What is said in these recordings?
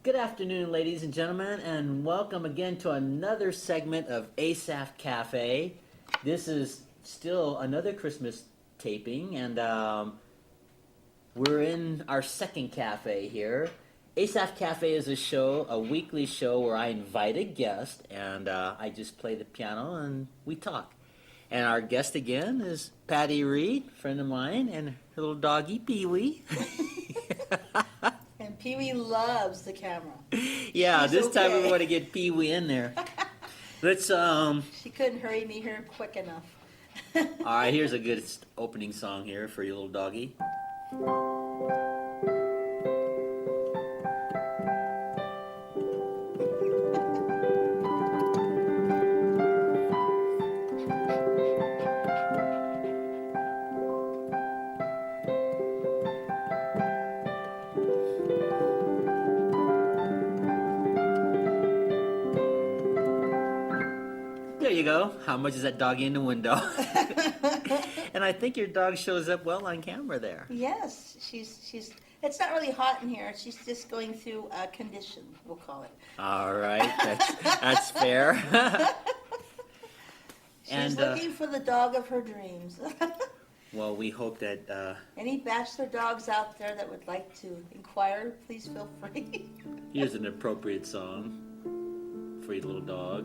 Good afternoon, ladies and gentlemen, and welcome again to another segment of Asaph Cafe. This is still another Christmas taping, and we're in our second cafe here. Asaph Cafe is a weekly show where I invite a guest, and I just play the piano and we talk. And our guest again is Patti Reed, friend of mine, and her little doggy Pee Wee. And Pee Wee loves the camera. Yeah, She's this time we okay. want to get Pee Wee in there. Let's She couldn't hurry me here quick enough. All right, here's a good opening song here for your little doggy. There you go. How much is that doggy in the window? And I think your dog shows up well on camera there. Yes, she's. It's not really hot in here. She's just going through a condition, we'll call it. All right, that's fair. She's looking for the dog of her dreams. Well, we hope that Any bachelor dogs out there that would like to inquire, please feel free. here's an appropriate song for your little dog.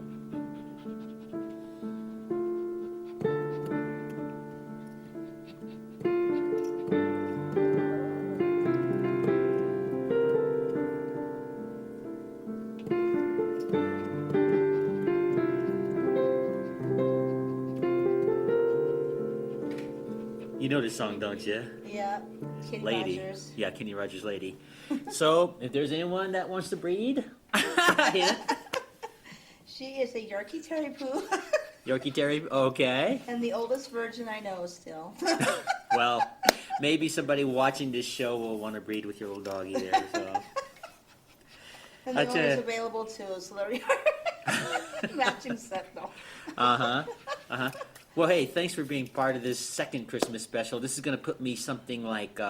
You know this song, don't you? Yeah, Kenny Lady. Rogers. Yeah, Kenny Rogers Lady. So, if there's anyone that wants to breed, yeah. She is a Yorkie Terrier Yorkie Terry, okay. and the oldest virgin I know still. Well, maybe somebody watching this show will want to breed with your little doggy there. So, And the That's owner's it. available too, so there we are. Matching set though. uh-huh. Well, hey, thanks for being part of this second Christmas special. This is going to put me something like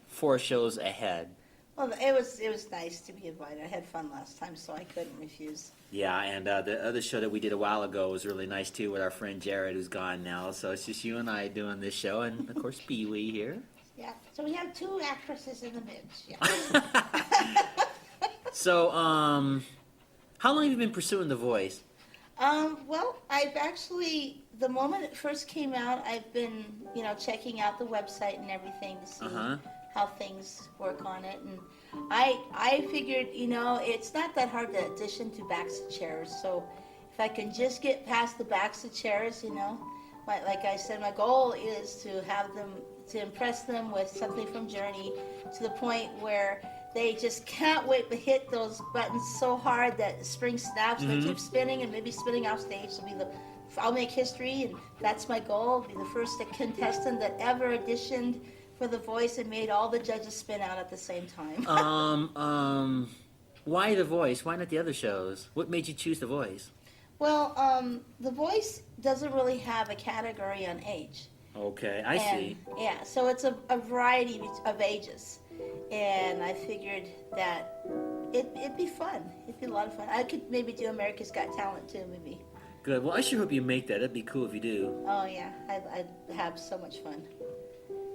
4 shows ahead. Well, it was nice to be invited. I had fun last time, so I couldn't refuse. Yeah, and the other show that we did a while ago was really nice too with our friend Jared, who's gone now. So it's just you and I doing this show, and of course Pee Wee here. Yeah. So we have 2 actresses in the mix. Yeah. So, how long have you been pursuing The Voice? Well, I've actually, the moment it first came out, I've been, checking out the website and everything to see Uh-huh. how things work on it. And I figured, it's not that hard to audition to backs of chairs. So if I can just get past the backs of chairs, like I said, my goal is to have them, to impress them with something from Journey to the point where they just can't wait to hit those buttons so hard that the spring snaps and they keep spinning and maybe spinning off stage. I'll make history, and that's my goal. Be the first contestant that ever auditioned for The Voice and made all the judges spin out at the same time. Why The Voice? Why not the other shows? What made you choose The Voice? Well, The Voice doesn't really have a category on age. Okay, I see. Yeah, so it's a variety of ages. And I figured that it'd be fun. It'd be a lot of fun. I could maybe do America's Got Talent too, maybe. Good. Well, I sure hope you make that. That'd be cool if you do. Oh yeah, I'd have so much fun.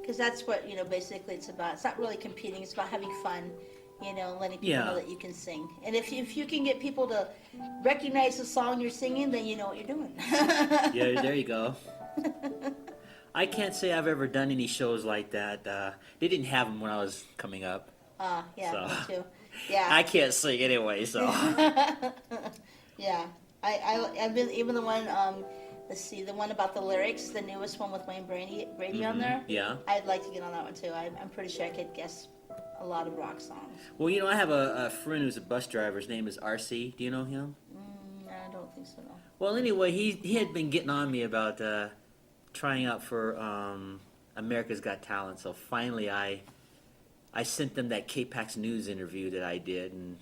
Because that's what, basically it's about. It's not really competing. It's about having fun, letting people know that you can sing. And if you can get people to recognize the song you're singing, then you know what you're doing. Yeah, there you go. I can't say I've ever done any shows like that. They didn't have them when I was coming up. Yeah, So. me too. Yeah. I can't sing anyway, so. Yeah. I've been, even the one, let's see, the one about the lyrics, the newest one with Wayne Brady on there. Yeah. I'd like to get on that one too. I'm pretty sure I could guess a lot of rock songs. Well, I have a friend who's a bus driver. His name is RC. Do you know him? I don't think so, no. Well, anyway, he had been getting on me about trying out for America's Got Talent. So finally, I sent them that K-Pax News interview that I did, and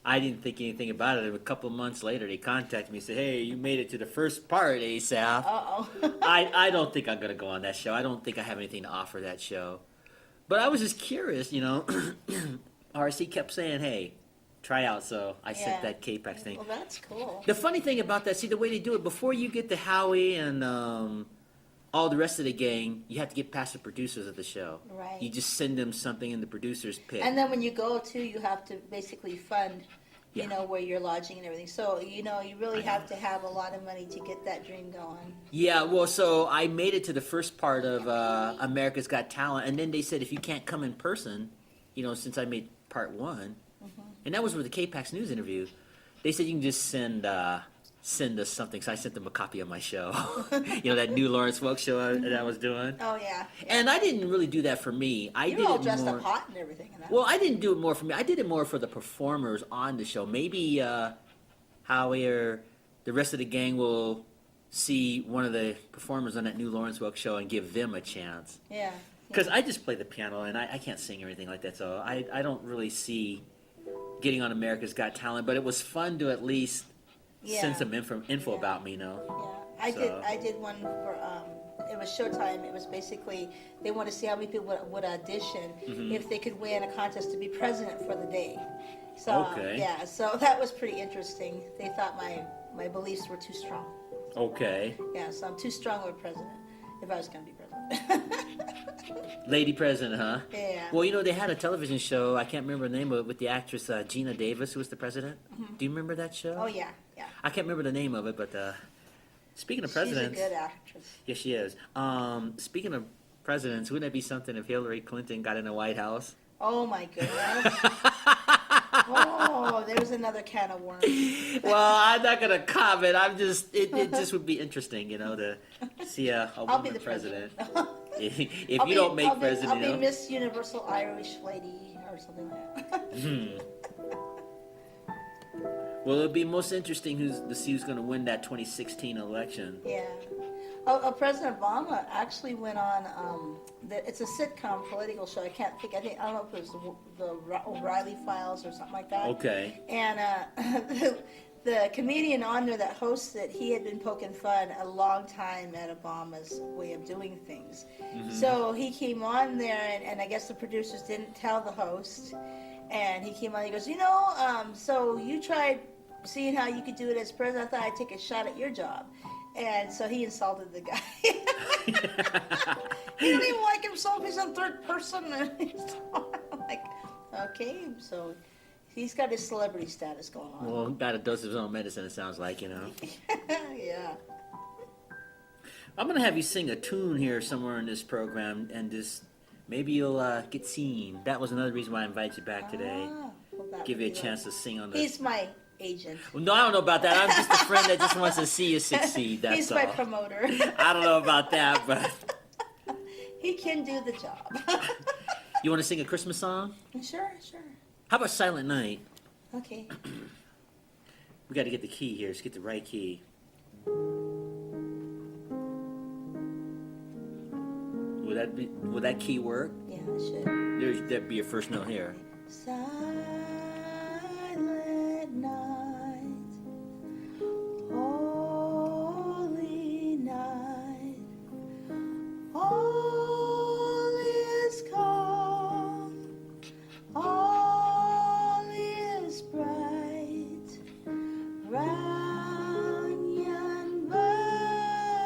I didn't think anything about it. And a couple of months later, they contacted me and said, "Hey, you made it to the first part, Asaph." Uh-oh. I don't think I'm going to go on that show. I don't think I have anything to offer that show. But I was just curious, RC kept saying, "Hey, tryout, so I sent Yeah. that K-Pax thing. Well, that's cool. The funny thing about that, see the way they do it, before you get to Howie and all the rest of the gang, you have to get past the producers of the show. Right. You just send them something and the producers pick. And then when you go too, you have to basically fund, Yeah. where you're lodging and everything. So, you really have to have a lot of money to get that dream going. Yeah, well, so I made it to the first part of America's Got Talent, and then they said if you can't come in person, since I made part one, and that was with the K-Pax News interview, they said you can just send us something. So I sent them a copy of my show, that new Lawrence Welk show that I was doing. Oh, yeah. And I didn't really do that for me. I You're did all it dressed more. up hot and everything. And that. Well, I didn't do it more for me. I did it more for the performers on the show. Maybe Howie or the rest of the gang will see one of the performers on that new Lawrence Welk show and give them a chance. Yeah. Because I just play the piano and I can't sing or anything like that, so I don't really see getting on America's Got Talent. But it was fun to at least send some info about me, Yeah, I did one for it was Showtime. It was basically they want to see how many people would audition if they could win a contest to be president for the day. So Okay. so that was pretty interesting. They thought my beliefs were too strong. Okay. Yeah, so I'm too strong of a president if I was going to be president. Lady president, huh? Yeah. Well, they had a television show, I can't remember the name of it, with the actress Gina Davis, who was the president. Do you remember that show? Oh yeah, yeah. I can't remember the name of it, but speaking of She's a presidents. good actress. Yes, she is. Speaking of presidents, wouldn't it be something if Hillary Clinton got in the White House? Oh my goodness. Oh, there's another can of worms. Well, I'm not gonna comment. It just would be interesting, to see a I'll be woman the president. if you don't make president, I'll be Miss Universal Irish Lady or something like that. Well, it'll be most interesting to see who's gonna win that 2016 election. Yeah. President Obama actually went on. It's a sitcom political show. I don't know if it was the O'Reilly Files or something like that. Okay. And the comedian on there that hosts it, he had been poking fun a long time at Obama's way of doing things. So he came on there, and I guess the producers didn't tell the host. And he came on, he goes, so you tried seeing how you could do it as president. I thought I'd take a shot at your job. And so he insulted the guy. He don't even like himself. He's in third person. And I'm like, okay, so he's got his celebrity status going on. Well, got a dose of his own medicine, it sounds like, Yeah. I'm gonna have you sing a tune here somewhere in this program, and just maybe you'll get seen. That was another reason why I invited you back today. Well, Give you a chance to sing on the. He's my agent. Well, no, I don't know about that. I'm just a friend that just wants to see you succeed. That's He's all. my promoter. I don't know about that, but He can do the job. you want to sing a Christmas song? Sure. How about Silent Night? Okay. We got to get the key here. Let's get the right key. Would that key work? Yeah, it should. That'd be your first note here. Silent night, holy night, all is calm, all is bright, round yon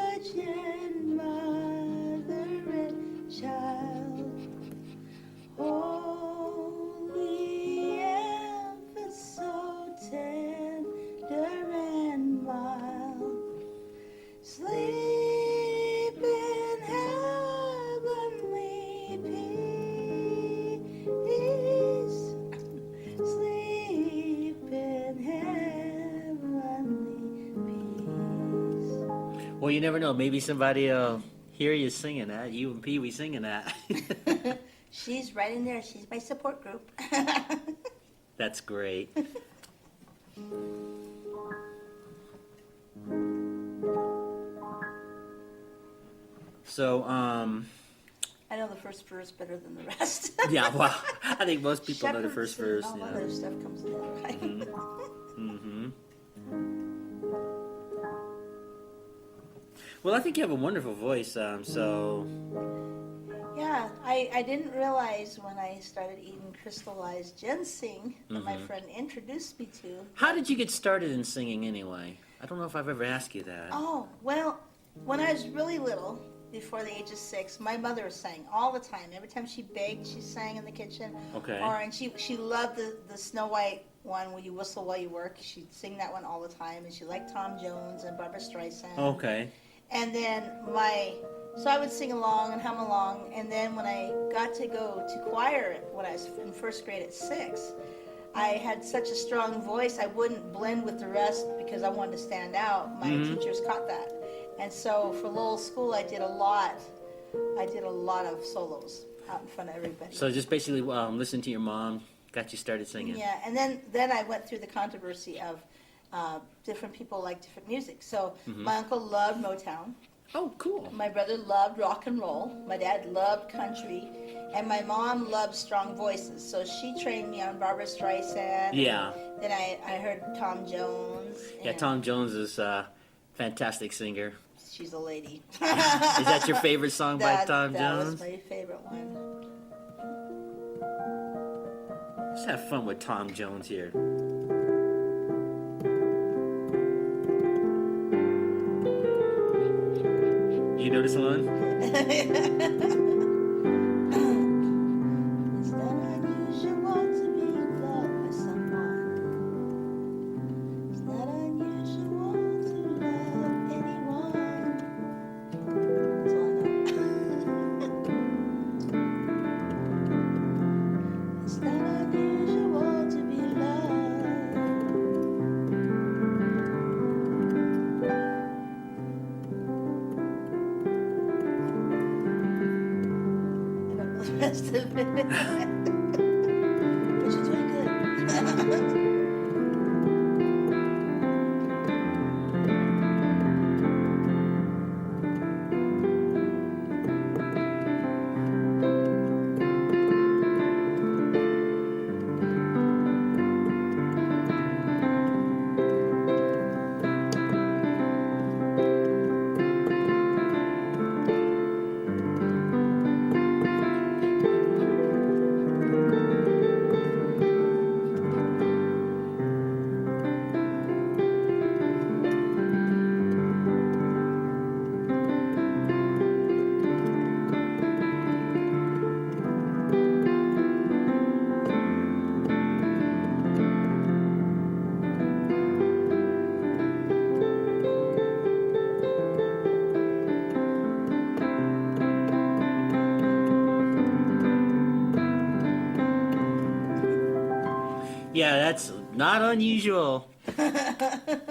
virgin mother and child. Holy infant, so tender and mild, sleep in heavenly peace, sleep in heavenly peace. Well, you never know. Maybe somebody will hear you singing that. You and Pee Wee singing that. She's right in there. She's my support group. That's great. So, I know the first verse better than the rest. yeah, well, I think most people know the first verse. Shepherds and all other stuff comes together, right? Mm-hmm. Well, I think you have a wonderful voice, so Yeah, I didn't realize when I started eating crystallized ginseng that my Mm-hmm. friend introduced me to. How did you get started in singing anyway? I don't know if I've ever asked you that. Oh, well, when I was really little, before the age of 6, my mother sang all the time. Every time she baked, she sang in the kitchen. Okay. And she loved the Snow White one where you whistle while you work. She'd sing that one all the time. And she liked Tom Jones and Barbara Streisand. Okay. And then so I would sing along and hum along. And then when I got to go to choir when I was in first grade at 6, I had such a strong voice, I wouldn't blend with the rest because I wanted to stand out. My Mm-hmm. teachers caught that. And so for little school, I did a lot of solos out in front of everybody. So just basically listen to your mom, got you started singing. Yeah, and then I went through the controversy of different people like different music. So my uncle loved Motown. Oh, cool. My brother loved rock and roll. My dad loved country. And my mom loved strong voices. So she trained me on Barbara Streisand. Yeah. Then I heard Tom Jones. Yeah, Tom Jones is a fantastic singer. She's a lady. Is that your favorite song by Tom That Jones? was my favorite one. Let's have fun with Tom Jones here. You know this one? It's not unusual to be loved by someone. It's not unusual to love anyone. That's all I know. It's not unusual to be loved. I don't know the rest of it. But you're doing good. Yeah, that's not unusual.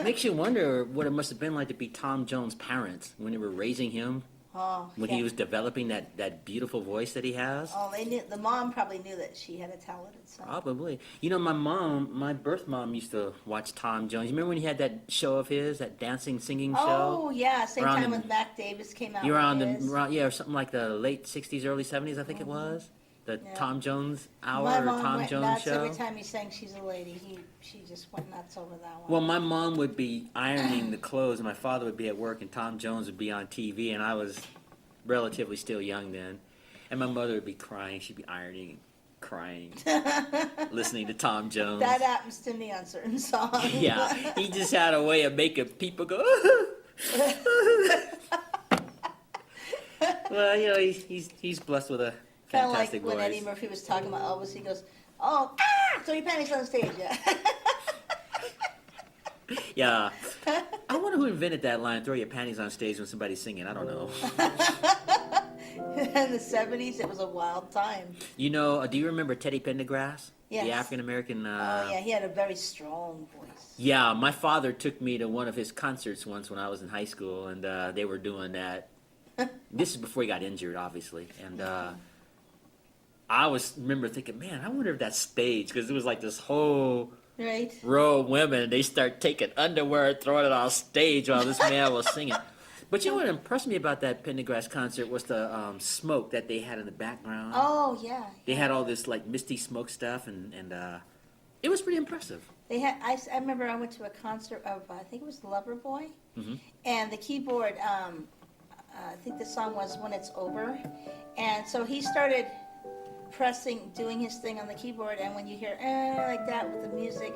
Makes you wonder what it must have been like to be Tom Jones' parents when they were raising him, Oh, when yeah. he was developing that beautiful voice that he has. Oh, they knew. The mom probably knew that she had a talented son. Probably. You know, my birth mom used to watch Tom Jones. You remember when he had that show of his, that dancing, singing Oh, show? yeah. Same Around time the- when Mac Davis came out. You were on with his. or something like the late 60s, early 70s, I think it was. The Yeah. Tom Jones Hour My or mom Tom went Jones nuts Show. every time he sang "She's a Lady." She just went nuts over that one. Well, my mom would be ironing the clothes, and my father would be at work, and Tom Jones would be on TV, and I was relatively still young then. And my mother would be crying. She'd be ironing and crying, listening to Tom Jones. That happens to me on certain songs. Yeah, he just had a way of making people go. Well, you know, he's blessed with a Kind of like fantastic when voice. Eddie Murphy was talking about Elvis, he goes, "Oh, throw your panties on the stage." Yeah. Yeah. I wonder who invented that line, throw your panties on stage when somebody's singing. I don't know. In the 70s, it was a wild time. You know, do you remember Teddy Pendergrass? Yes. The African-American... Oh, yeah, he had a very strong voice. Yeah, my father took me to one of his concerts once when I was in high school, and they were doing that. This is before he got injured, obviously. And I remember thinking, man, I wonder if that's staged, because it was like this whole... Right? row of women, and they start taking underwear and throwing it on stage while this man was singing. But you know what impressed me about that Pendergrass concert was the smoke that they had in the background. Oh, yeah. They had all this like misty smoke stuff, and it was pretty impressive. They had. I remember I went to a concert of I think it was Loverboy, Mhm. and the keyboard I think the song was When It's Over. And so he started doing his thing on the keyboard, and when you hear like that with the music,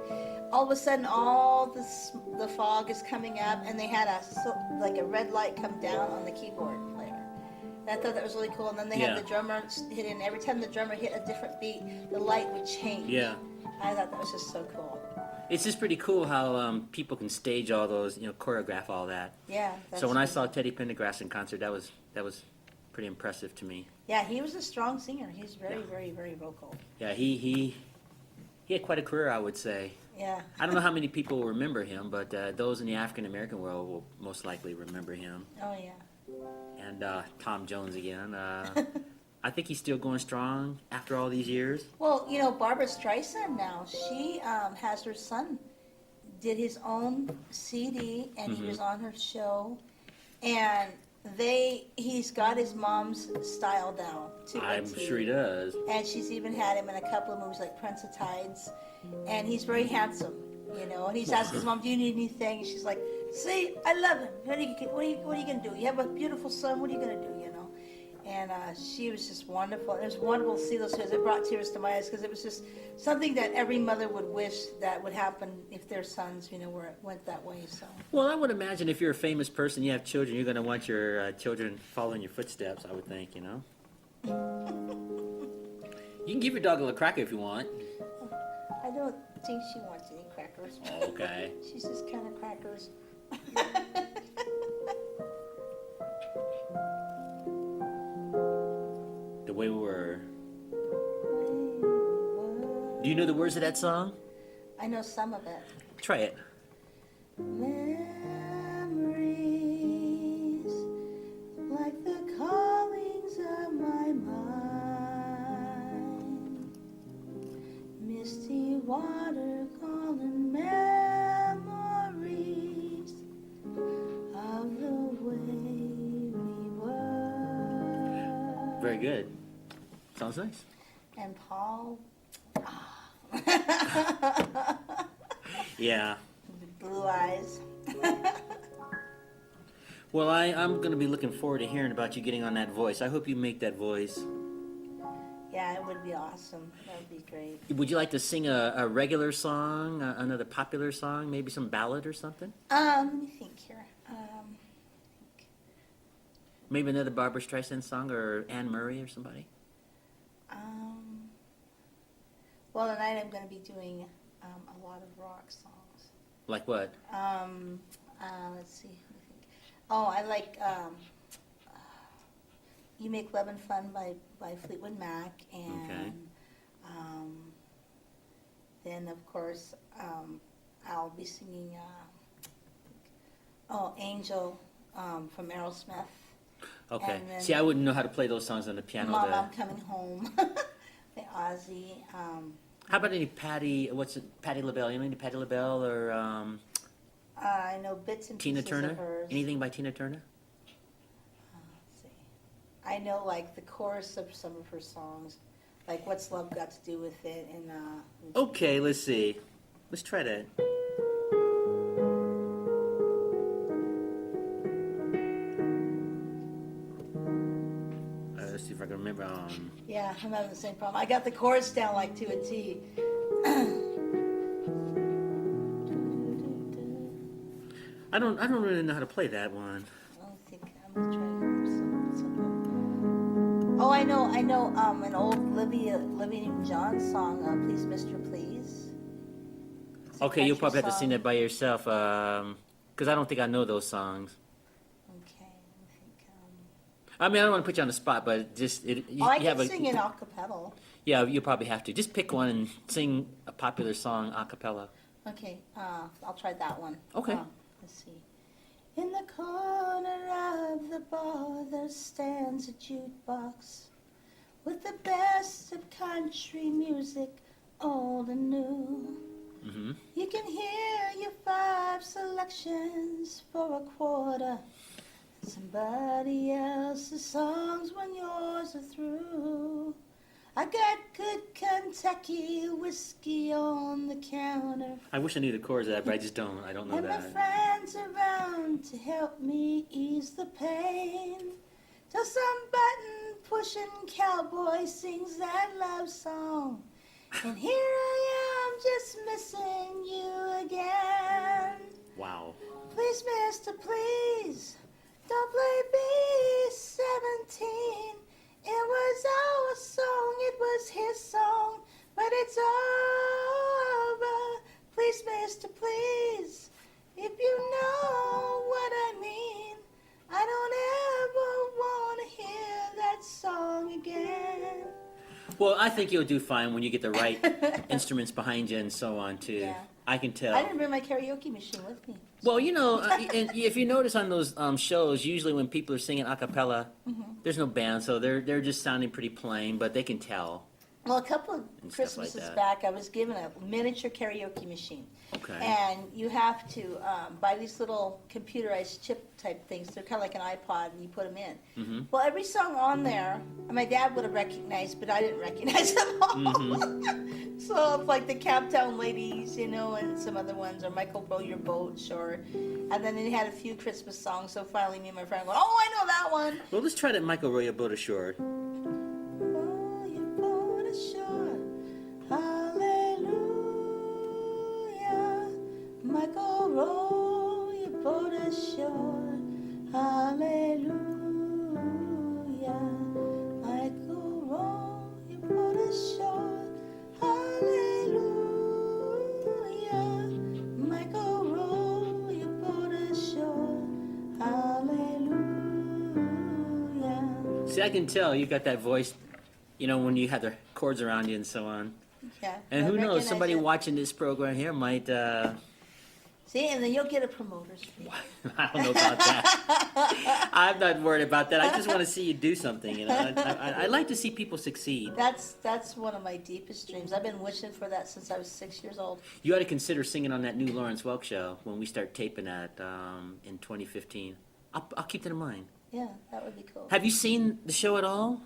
all of a sudden all the fog is coming up, and they had like a red light come down on the keyboard player. And I thought that was really cool. And then they had the drummer hit in. Every time the drummer hit a different beat, the light would change. Yeah. I thought that was just so cool. It's just pretty cool how people can stage all those, choreograph all that. Yeah. So when I saw Teddy Pendergrass in concert, that was pretty impressive to me. Yeah, he was a strong singer. He's very, very, very vocal. Yeah, he had quite a career, I would say. Yeah. I don't know how many people will remember him, but those in the African American world will most likely remember him. Oh yeah. And Tom Jones again. I think he's still going strong after all these years. Well, Barbara Streisand now, she has her son did his own CD, and he was on her show, and he's got his mom's style down too. I'm sure he does. And she's even had him in a couple of movies like Prince of Tides, and he's very handsome, and he's asking his mom, "Do you need anything?" And she's like, "See, I love him. What are you gonna do? You have a beautiful son. What are you gonna do?" And she was just wonderful. It was wonderful to see those tears. It brought tears to my eyes because it was just something that every mother would wish that would happen if their sons, went that way. So. Well, I would imagine if you're a famous person, you have children, you're going to want your children following your footsteps, I would think, You can give your dog a little cracker if you want. I don't think she wants any crackers. Okay. She's just kind of crackers. The way we were. Do you know the words of that song? I know some of it. Try it. Memories like the callings of my mind, misty water calling memories of the way we were. Very good. Sounds nice. And Paul. Yeah. Blue eyes. Well, I'm going to be looking forward to hearing about you getting on that voice. I hope you make that voice. Yeah, it would be awesome. That would be great. Would you like to sing a regular song, another popular song, maybe some ballad or something? Let me think here. Maybe another Barbara Streisand song or Anne Murray or somebody? Well, tonight I'm going to be doing a lot of rock songs. Like what? Let's see. Let me think. Oh, I like You Make Love and Fun by Fleetwood Mac. And Okay. then, of course, I'll be singing Angel from Aerosmith. Okay. And then See, I wouldn't know how to play those songs on the piano. Mom, I'm Coming Home by Ozzy. How about any Patti LaBelle? You know any Patti LaBelle or I know bits and Tina pieces Turner? of hers. Anything by Tina Turner? Let's see. I know like the chorus of some of her songs, like What's Love Got to Do with It, and Okay, let's see. Let's try that. Let's see if I can remember. yeah, I'm having the same problem. I got the chorus down like to a T. I don't really know how to play that one. I don't think I'm gonna try to remember some. Oh, I know, an old Olivia Newton-John song, Please Mr. Please. It's a Okay, you'll country probably have to sing song. that by yourself, because I don't think I know those songs. Okay, I think. I mean, I don't want to put you on the spot, but just you I have can a sing in a cappella. yeah, you probably have to just pick one and sing a popular song a cappella. Okay, I'll try that one. Okay. Let's see. In the corner of the bar there stands a jukebox with the best of country music, old and new. Mm-hmm. You can hear your 5 selections for a quarter. Somebody else's songs when yours are through. I got good Kentucky whiskey on the counter. I wish I knew the chords of that, but I just don't. I don't know And my that. friends around to help me ease the pain. Till some button pushing cowboy sings that love song. And here I am just missing you again. Wow. Please, mister, please, don't play B-17. It was our song, it was his song, but it's over. Please, mister, please, if you know what I mean, I don't ever want to hear that song again. Well, I think you'll do fine when you get the right instruments behind you and so on, too. Yeah. I can tell. I didn't bring my karaoke machine with me. Well, you know, and if you notice on those shows, usually when people are singing a cappella, there's no band, so they're just sounding pretty plain, but they can tell. Well, a couple of And stuff like Christmases that. back, I was given a miniature karaoke machine. Okay. And you have to buy these little computerized chip type things. They're kind of like an iPod, and you put them in. Mm-hmm. Well, every song on there, my dad would have recognized, but I didn't recognize them all. Mm-hmm. So it's like the Camptown Ladies, you know, and some other ones, or Michael Row Your Boat, or, and then it had a few Christmas songs. So finally, me and my friend go, oh, I know that one. Well, let's try that Michael Roy Boat Ashore. Oh, you boat ashore, hallelujah. Michael, row your boat ashore, hallelujah. Michael, row your boat ashore, hallelujah. Michael, row your boat ashore, hallelujah. See, I can tell you got that voice, you know, when you have the chords around you and so on. Yeah. And I who knows, recognize somebody it. watching this program here might, See, and then you'll get a promoter's fee. I don't know about that. I'm not worried about that. I just want to see you do something, you know. I like to see people succeed. That's one of my deepest dreams. I've been wishing for that since I was 6 years old. You ought to consider singing on that new Lawrence Welk show when we start taping that in 2015. I'll keep that in mind. Yeah, that would be cool. Have you seen the show at all?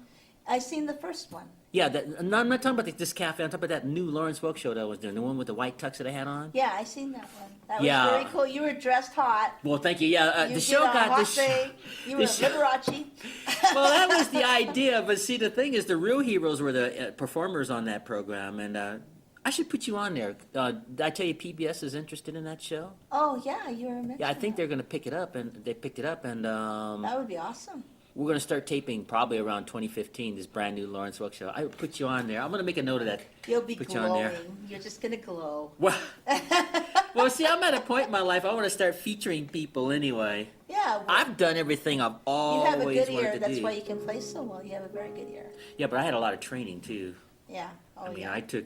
I seen the first one. Yeah, no, I'm not talking about this cafe. I'm talking about that new Lawrence Welk show that I was doing, the one with the white tux that I had on. Yeah, I seen that one. That was Yeah. very cool. You were dressed hot. Well, thank you. Yeah, You the show did a got hot this. thing. You were the show- Liberace. Well, that was the idea. But see, the thing is, the real heroes were the performers on that program, and I should put you on there. Did I tell you PBS is interested in that show? Oh yeah, you were mentioning Yeah, I think that. they're going to pick it up, and they picked it up, and That would be awesome. we're going to start taping probably around 2015. This brand new Lawrence Welk show. I will put you on there. I'm going to make a note of that. You'll be Put you on there. glowing. You're just gonna glow. Well, well, see, I'm at a point in my life I want to start featuring people anyway. Yeah. Well, I've done everything I've you always have a good wanted ear. to That's do. why you can play so well. You have a very good ear. Yeah, but I had a lot of training too. Yeah. Oh I mean, yeah. I took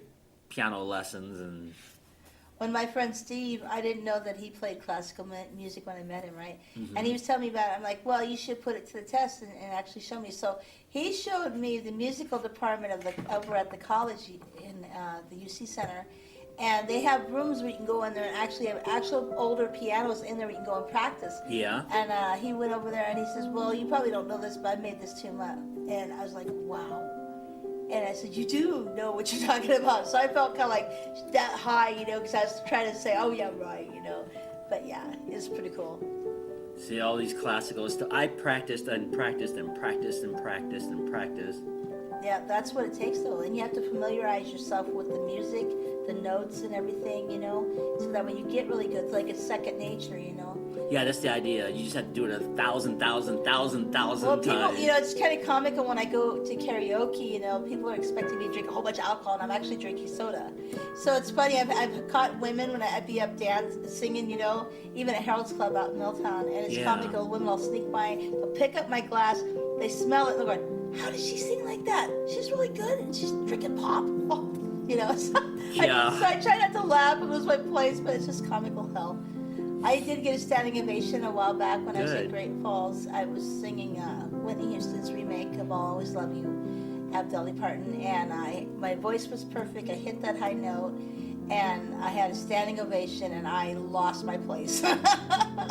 piano lessons and When my friend Steve, I didn't know that he played classical music when I met him, right? Mm-hmm. And he was telling me about it. I'm like, well, you should put it to the test and actually show me. So he showed me the musical department of the over at the college in the UC Center, and they have rooms where you can go in there and actually have actual older pianos in there where you can go and practice. yeah. And he went over there and he says, well, you probably don't know this, but I made this tune up. And I was like, wow. And I said, you do know what you're talking about. So I felt kind of like that high, you know, because I was trying to say, oh, yeah, right, you know. But yeah, it's pretty cool. See all these classical stuff. I practiced and practiced and practiced and practiced and practiced. Yeah, that's what it takes, though. And you have to familiarize yourself with the music, the notes and everything, you know, so that when you get really good, it's like it's second nature, you know. Yeah, that's the idea. You just have to do it 1,000 Well, people, times. you know, it's kind of comical when I go to karaoke, you know, people are expecting me to drink a whole bunch of alcohol, and I'm actually drinking soda. So it's funny, I've caught women when I'd be up singing, you know, even at Harold's Club out in Milltown, and it's Yeah. comical. Women will sneak by, they'll pick up my glass, they smell it, and they're going, how does she sing like that? She's really good, and she's drinking pop. You know, so, Yeah. so I try not to laugh and lose my place, but it's just comical hell. I did get a standing ovation a while back when I was in Good. Great Falls. I was singing Whitney Houston's remake of I'll Always Love You, have Dolly Parton, and my voice was perfect. I hit that high note, and I had a standing ovation, and I lost my place.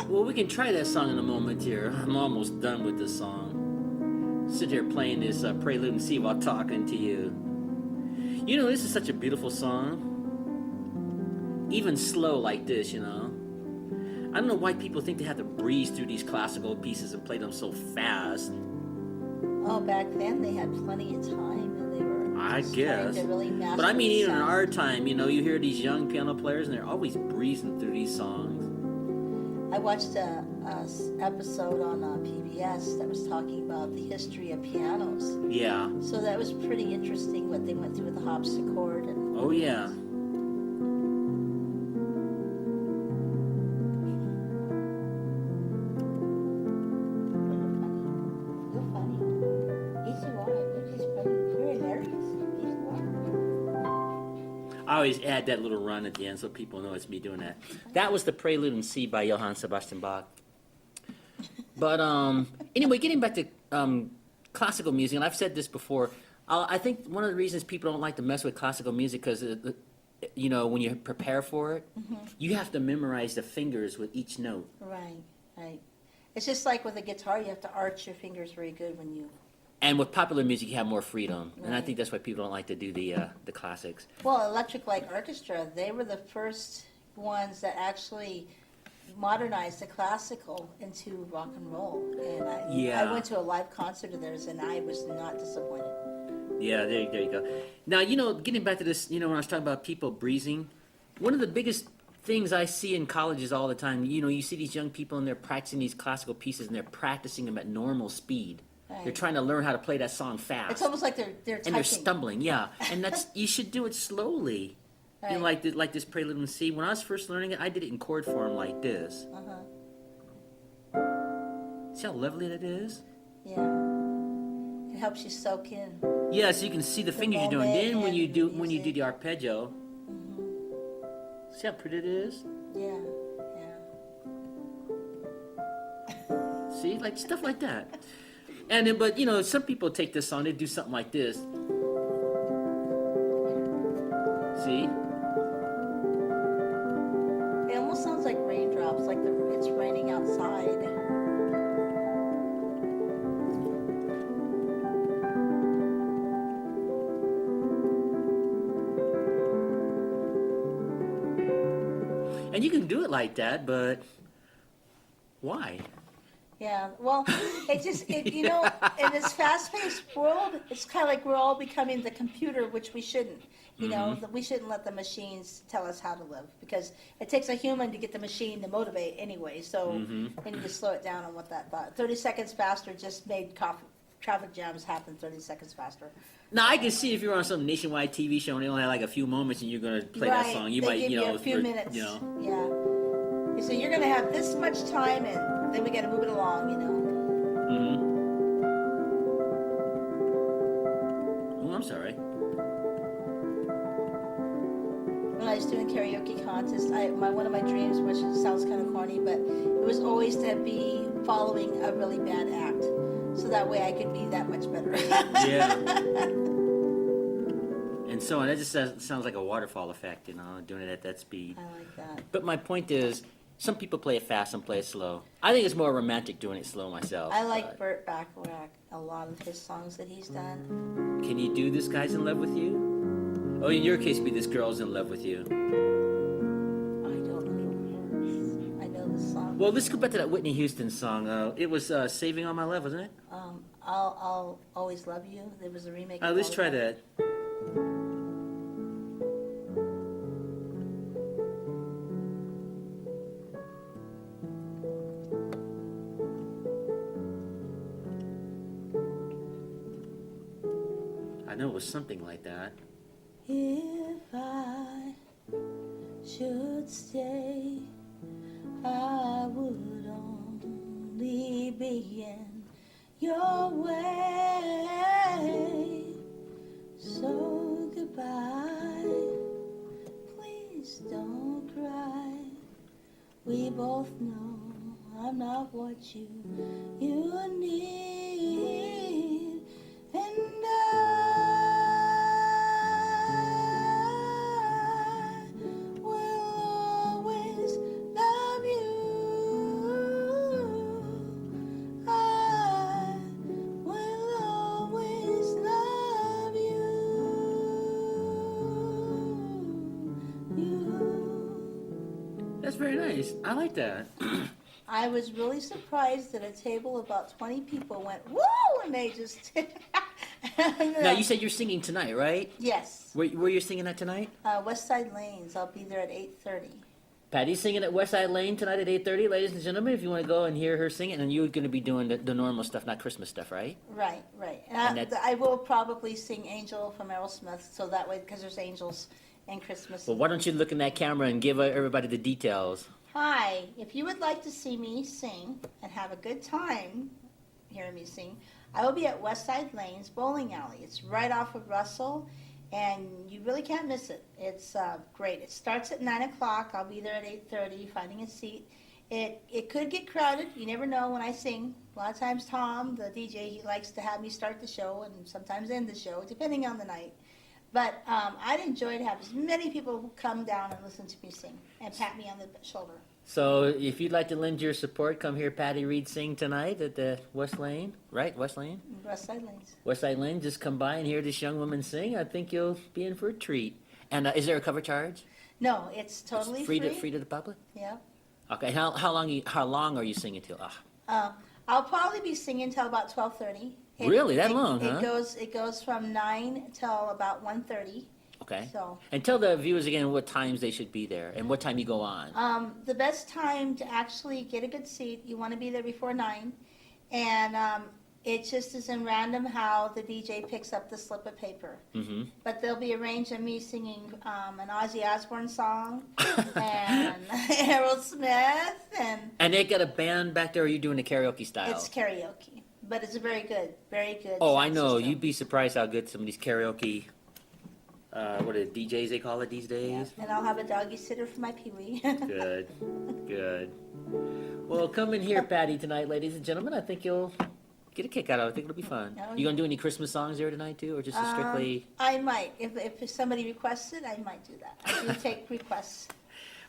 Well, we can try that song in a moment here. I'm almost done with this song. Sit here playing this prelude and see while talking to you. You know, this is such a beautiful song. even slow like this, you know. I don't know why people think they have to breeze through these classical pieces and play them so fast. Oh, back then they had plenty of time and they were I just trying guess. to really master But I mean, the even in sound. our time, you know, you hear these young piano players and they're always breezing through these songs. I watched a episode on PBS that was talking about the history of pianos. Yeah. So that was pretty interesting what they went through with the harpsichord and. Oh, yeah. You're funny. Yes, you are. You're just funny. You're hilarious. Yes, you are. I always add that little run at the end so people know it's me doing that. That was the Prelude in C by Johann Sebastian Bach. But anyway, getting back to classical music, and I've said this before, I think one of the reasons people don't like to mess with classical music because, you know, when you prepare for it, you have to memorize the fingers with each note. Right, right. It's just like with a guitar, you have to arch your fingers very good when you. And with popular music, you have more freedom, and I Right. think that's why people don't like to do the classics. Well, Electric Light Orchestra, they were the first ones that actually modernized the classical into rock and roll. And I Yeah. went to a live concert of theirs, and I was not disappointed. Yeah, there you go. Now, you know, getting back to this, you know, when I was talking about people breezing, one of the biggest things I see in colleges all the time, you know, you see these young people and they're practicing these classical pieces and they're practicing them at normal speed. They're Right. trying to learn how to play that song fast. It's almost like they're typing. And they're stumbling, yeah. And that's you should do it slowly. You know, Right. like this Prelude in C. When I was first learning it, I did it in chord form like this. Uh-huh. See how lovely that is? Yeah. It helps you soak in. Yeah, so you can see the fingers you're doing. moment Then when and you do the when you do music. the arpeggio, see how pretty it is? Yeah, yeah. See, like stuff like that. And then, but you know, some people take this song, they do something like this. See? It almost sounds like raindrops, like it's raining outside. And you can do it like that, but why? Yeah, well, you know, in this fast-paced world, it's kind of like we're all becoming the computer, which we shouldn't. You know, that we shouldn't let the machines tell us how to live because it takes a human to get the machine to motivate anyway. So we need to slow it down on what that thought. 30 seconds faster just made traffic jams happen 30 seconds faster. Now I can see if you're on some nationwide TV show and they only have like a few moments and you're gonna play that song, you they might, give you know, a few for- minutes. you know. Yeah. So you're gonna have this much time, and then we got to move it along. You know. Oh, I'm sorry. When I was doing karaoke contests, one of my dreams, which sounds kind of corny, but it was always to be following a really bad act, so that way I could be that much better. Yeah. And so on. That just sounds like a waterfall effect, you know, doing it at that speed. I like that. But my point is, some people play it fast, some play it slow. I think it's more romantic doing it slow myself. I like but Burt Bacharach, a lot of his songs that he's done. Can you do This Guy's in Love with You? Oh, in your case, be This Girl's in Love with You. I don't know the words. I know the song. Well, let's go back to that Whitney Houston song. It was Saving All My Love, wasn't it? I'll always love you. There was a remake. of Let's Always try Love You. that. I know it was something like that. If I should stay, I would only be in your way. So goodbye, please don't cry. We both know I'm not what you need, and I will always love you. I will always love you. You. That's very nice. I like that. I was really surprised that a table of about 20 people went, woo, and they just. And, Now, you said you're singing tonight, right? yes, Where you singing at tonight? West Side Lanes. I'll be there at 8:30. Patty's singing at Westside Lane tonight at 8:30, ladies and gentlemen. If you want to go and hear her sing it, and you're going to be doing the normal stuff, not Christmas stuff, right? Right, right. And And I will probably sing Angel from Aerosmith, so that way, because there's angels in Christmas. Well, why don't you look in that camera and give everybody the details? Hi, if you would like to see me sing and have a good time hearing me sing, I will be at Westside Lanes Bowling Alley. It's right off of Russell, and you really can't miss it. It's great. It starts at 9 o'clock. I'll be there at 8:30, finding a seat. It could get crowded. You never know when I sing. A lot of times Tom, the DJ, he likes to have me start the show and sometimes end the show, depending on the night. But I'd enjoy to have as many people who come down and listen to me sing and pat me on the shoulder. So, if you'd like to lend your support, come hear Patti Reed sing tonight at the West Lane, right? West Lane? Westside Lanes. Westside Lane. Just come by and hear this young woman sing. I think you'll be in for a treat. And is there a cover charge? No, it's totally It's free to the public. Yeah. Okay. How long are you singing till? I'll probably be singing till about 12:30. Really? That long, huh? It goes from 9 till about 1:30. Okay. So, And tell the viewers again what times they should be there and what time you go on. the best time to actually get a good seat, you want to be there before 9, and it just isn't random how the DJ picks up the slip of paper. Mm-hmm. But there'll be a range of me singing an Ozzy Osbourne song and Aerosmith, and And they got a band back there, or are you doing the karaoke style? it's karaoke. But it's very good, very good. Oh, I sound know. system. You'd be surprised how good some of these karaoke, what are the DJs they call it these Yeah, days? and I'll have a doggy sitter for my peewee. Good, good. Well, come in here, Patti, tonight, ladies and gentlemen. I think you'll get a kick out of it. I think it'll be fun. Oh, You gonna do any Christmas songs there tonight too, or just a strictly? I might. If somebody requests it, I might do that. I do take requests.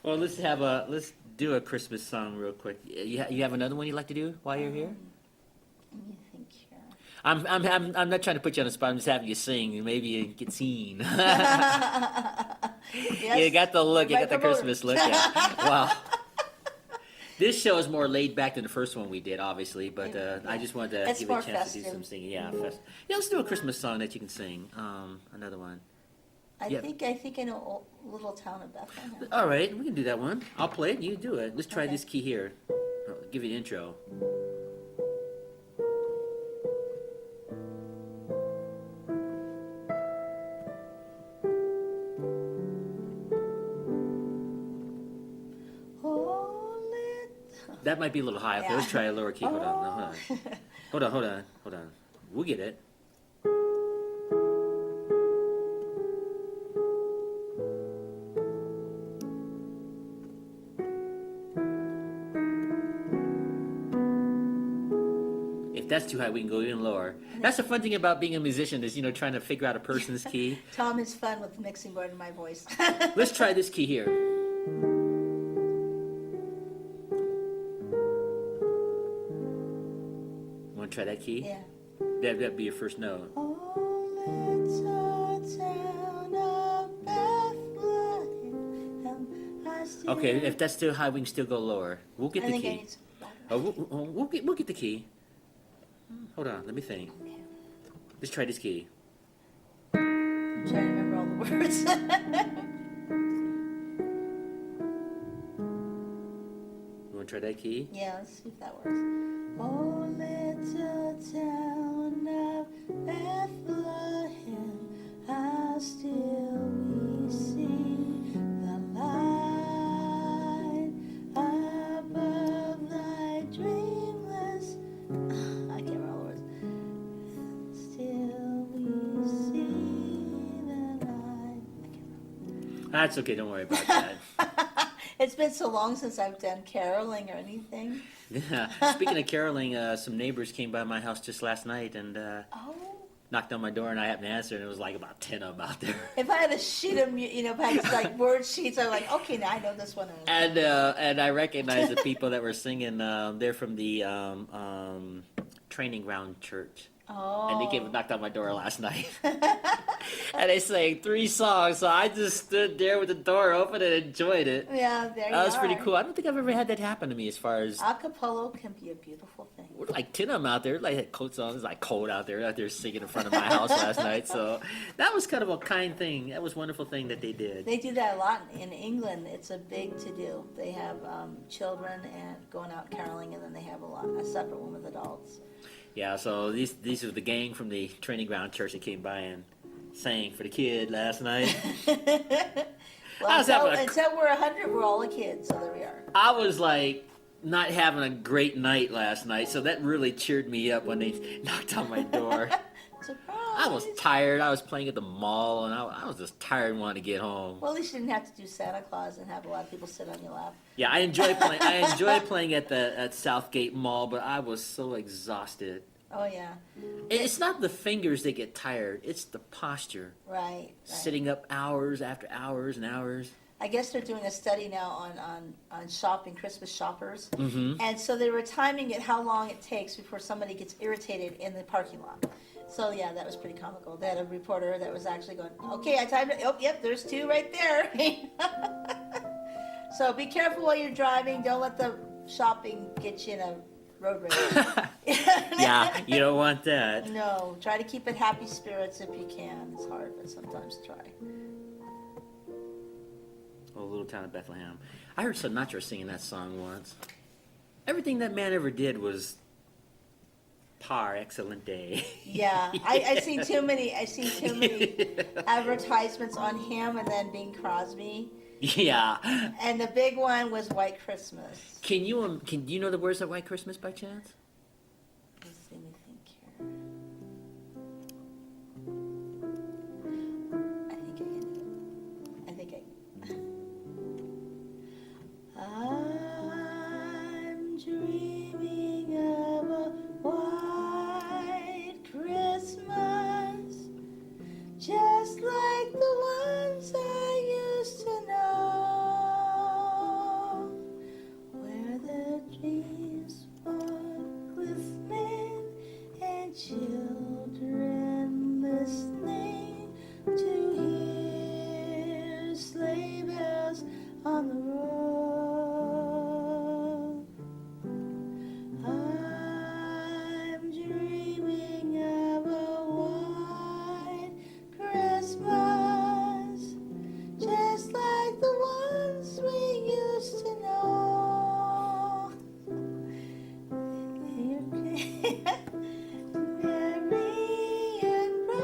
Well, let's do a Christmas song real quick. You have another one you'd like to do while you're here? Let me think here. I'm not trying to put you on the spot. I'm just having you sing, and maybe you get seen. Yes, You got the look. You my got the promoter. Christmas look. Yeah. Wow. This show is more laid back than the first one we did, obviously, but I just wanted to It's give you a more chance to do festive. some singing. Yeah, let's do a Christmas song that you can sing. Another one. I Yeah. think I know Little Town of Bethlehem. All right, we can do that one. I'll play it. You do it. Let's try Okay. this key here. I'll give you the intro. Oh, little. That might be a little high. Okay, let's Yeah. try a lower key. Hold on. No, hold on. Hold on. We'll get it. If that's too high, we can go even lower. That's the fun thing about being a musician is, trying to figure out a person's key. Tom is fun with the mixing board and my voice. Let's try this key here. Want to try that key? Yeah. That'd be your first note. Oh, little town of Bethlehem, I still- Okay, if that's too high, we can still go lower. We'll get I the think I key. need some louder. We'll get the key. Hold on, let me think. Okay. Let's try this key. I'm trying to remember all the words. You want to try that key? Yeah, let's see if that works. Oh, little town of Bethlehem, how still we see the light above thy dreamless. I can't remember all the words. Still we see the light. I can't remember. That's okay, don't worry about that. It's been so long since I've done caroling or anything. Yeah. Speaking of caroling, some neighbors came by my house just last night and Oh. knocked on my door, and I happened to answer, and it was like about 10 of them out there. If I had a sheet of, like word sheets, I'm like, okay, now I know this one. And I recognized the people that were singing. They're from the Training Ground Church. And they came and Oh. knocked on my door last night. And they sang 3 songs, so I just stood there with the door open and enjoyed it. Yeah, there you That was pretty are. cool. I don't think I've ever had that happen to me as far as Acapella can be a beautiful thing. we're like 10 of them out there, like had coats on. It was like cold out there singing in front of my house last night. So that was kind of a kind thing. That was a wonderful thing that they did. They do that a lot in England. It's a big to do. They have children and going out caroling, and then they have a separate one with adults. Yeah, so these are the gang from the training ground church that came by and sang for the kid last night. Well, was having a- until we're 100, we're all a kid, so there we are. I was like not having a great night last night, so that really cheered me up when they knocked on my door. Surprise! I was tired. I was playing at the mall, and I was just tired and wanted to get home. Well, at least you didn't have to do Santa Claus and have a lot of people sit on your lap. Yeah, I enjoy playing. I enjoy playing at Southgate Mall, but I was so exhausted. Oh yeah, It's not the fingers that get tired; it's the posture. right. Sitting up hours after hours and hours. I guess they're doing a study now on shopping, Christmas shoppers. Mm-hmm. And so they were timing it how long it takes before somebody gets irritated in the parking lot. So yeah, that was pretty comical. They had a reporter that was actually going, okay, I timed it. Oh, yep, there's 2 right there. So be careful while you're driving. Don't let the shopping get you in a road rage. Yeah, you don't want that. No, try to keep it happy spirits if you can. It's hard, but sometimes try. Oh, Little Town of Bethlehem. I heard Sinatra singing that song once. Everything that man ever did was par excellente. Yeah, I seen too many. I seen too many advertisements on him, and then Bing Crosby, Yeah. and the big one was White Christmas. Can you know the words of White Christmas by chance? Let's see me think here. I think I can do it. I think I. I'm dreaming of a white Christmas, just like the ones I used to know, where the trees were glistening and children listening to hear sleigh bells on the road. I'm dreaming of a white Christmas, just like the ones we used to know. Merry and bright,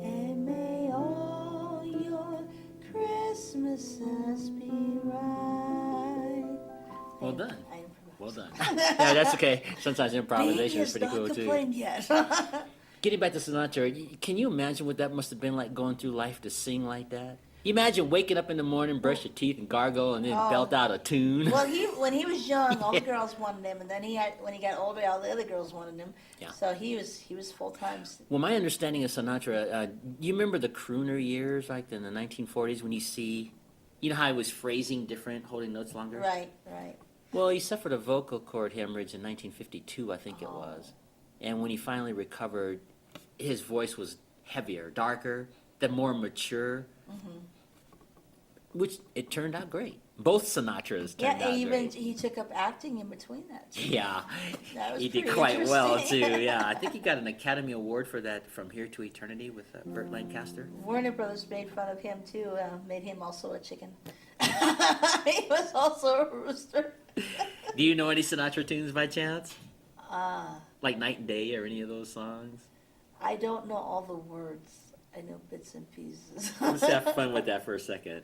and may all your Christmases be right. Well done. I improvised. Well done. Yeah, that's okay. Sometimes improvisation is Baby pretty not cool too. complained yet. Getting back to Sinatra, can you imagine what that must have been like going through life to sing like that? You imagine waking up in the morning, brush your teeth, and gargle, and then Oh. belt out a tune. Well, when he was young, all the girls wanted him, and then when he got older, all the other girls wanted him. Yeah. So he was full time. Well, my understanding of Sinatra, you remember the crooner years, like in the 1940s, when you know how he was phrasing different, holding notes longer? Right, right. Well, he suffered a vocal cord hemorrhage in 1952, I think it Oh. was. And when he finally recovered, his voice was heavier, darker, then more mature, which it turned out great. Both Sinatras turned Yeah, out even great. he took up acting in between that. Too. Yeah, That was he did pretty quite well too. interesting. Yeah, I think he got an Academy Award for that, From Here to Eternity, with Burt Lancaster. Warner Brothers made fun of him too. Made him also a chicken. He was also a rooster. Do you know any Sinatra tunes by chance? Ah, Like Night and Day or any of those songs? I don't know all the words. I know bits and pieces. Let's have fun with that for a second.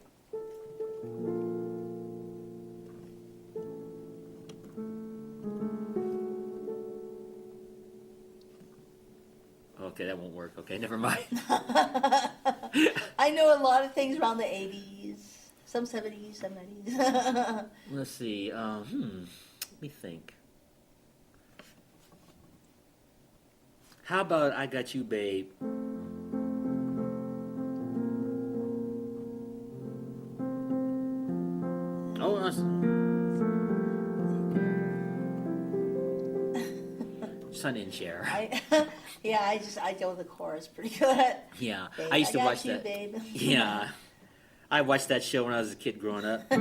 Okay, that won't work. Okay, never mind. I know a lot of things around the 80s, some 70s, some 90s. Let's see. Let me think. How about I Got You, Babe? Oh, son in Cher. Yeah, I know the chorus pretty good. Yeah, Babe, I used to got watch you, that. babe. Yeah, I watched that show when I was a kid growing up. The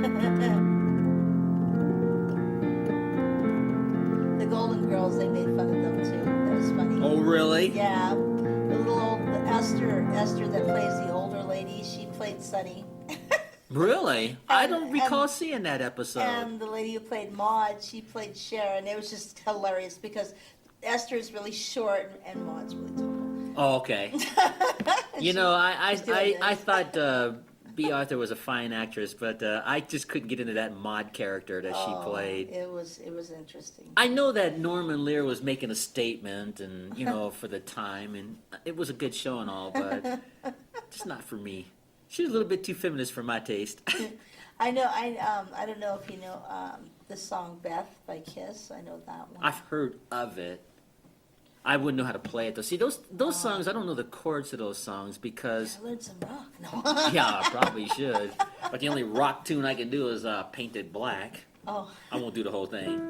Golden Girls, they made fun of them too. That was funny. Oh, really? Yeah, the little old Esther that plays the older lady, she played Sunny. Really? I And- don't recall and- seeing that episode. And the lady who played Maud, she played Sharon. It was just hilarious because Esther is really short and Maud's really tall. Oh, okay. You know, she's doing I this. thought B. Arthur was a fine actress, but I just couldn't get into that Maud character that she played. It was interesting. I know that Norman Lear was making a statement, and you know, for the time, and it was a good show and all, but just not for me. She was a little bit too feminist for my taste. I know. I don't know if you know the song "Beth" by Kiss. I know that one. I've heard of it. I wouldn't know how to play it though. See, those songs, I don't know the chords to those songs because I learned some rock. No. yeah, I probably should. But the only rock tune I can do is "Painted Black." Oh. I won't do the whole thing.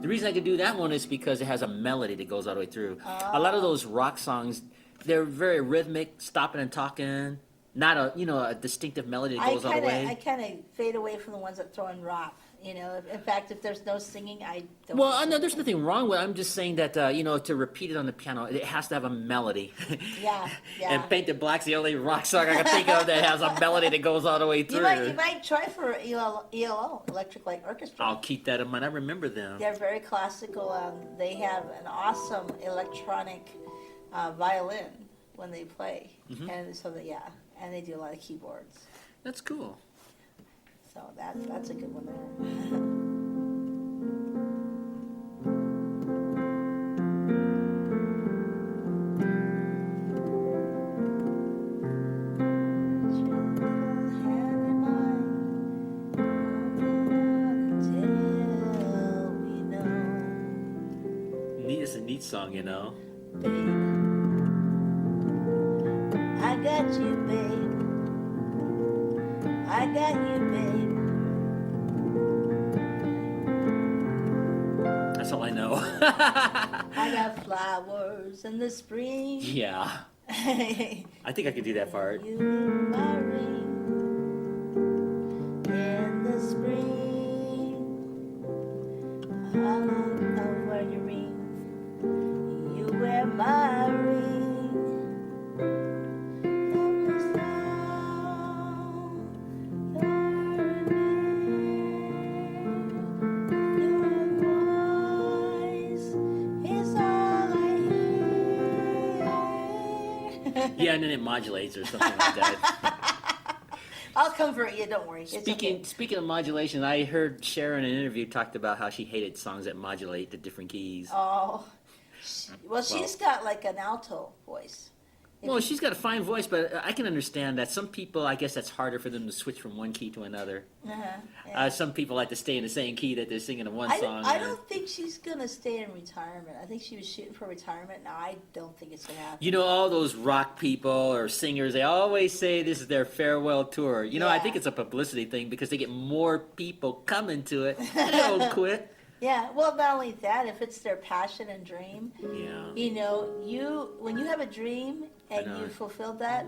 The reason I could do that one is because it has a melody that goes all the way through. A lot of those rock songs, they're very rhythmic, stopping and talking, not a distinctive melody that goes all the way. I kind of fade away from the ones that throw in rap. You know, in fact, if there's no singing, I don't. Well, no, there's nothing wrong with it. I'm just saying that, to repeat it on the piano, it has to have a melody. Yeah, yeah. And Painted Black's the only rock song I can think of that has a melody that goes all the way through. You might try for ELO, Electric Light Orchestra. I'll keep that in mind. I remember them. They're very classical. They have an awesome electronic violin when they play, and so and they do a lot of keyboards. That's cool. So that's a good one there. It's a neat song, you know. Babe, I got you, babe. I got you, babe. That's all I know. I got flowers in the spring. Yeah. I think I could do that part. You in my ring in the spring. I love wear your ring. You wear my ring. And the sound you're your voice is all I hear. Yeah, and then it modulates or something like that. I'll convert you, don't worry. It's okay. Speaking of modulation, I heard Sharon in an interview talked about how she hated songs that modulate the different keys. Oh, she's got like an alto voice. Well, she's got a fine voice, but I can understand that some people, I guess that's harder for them to switch from one key to another. Yeah. Some people like to stay in the same key that they're singing in one song. I don't think she's gonna stay in retirement. I think she was shooting for retirement. Now I don't think it's gonna happen. You know, all those rock people or singers, they always say this is their farewell tour. You know, I Yeah. think it's a publicity thing because they get more people coming to it. They don't quit. Yeah. Well, not only that, if it's their passion and dream, Yeah. you know, when you have a dream and know. you fulfilled that,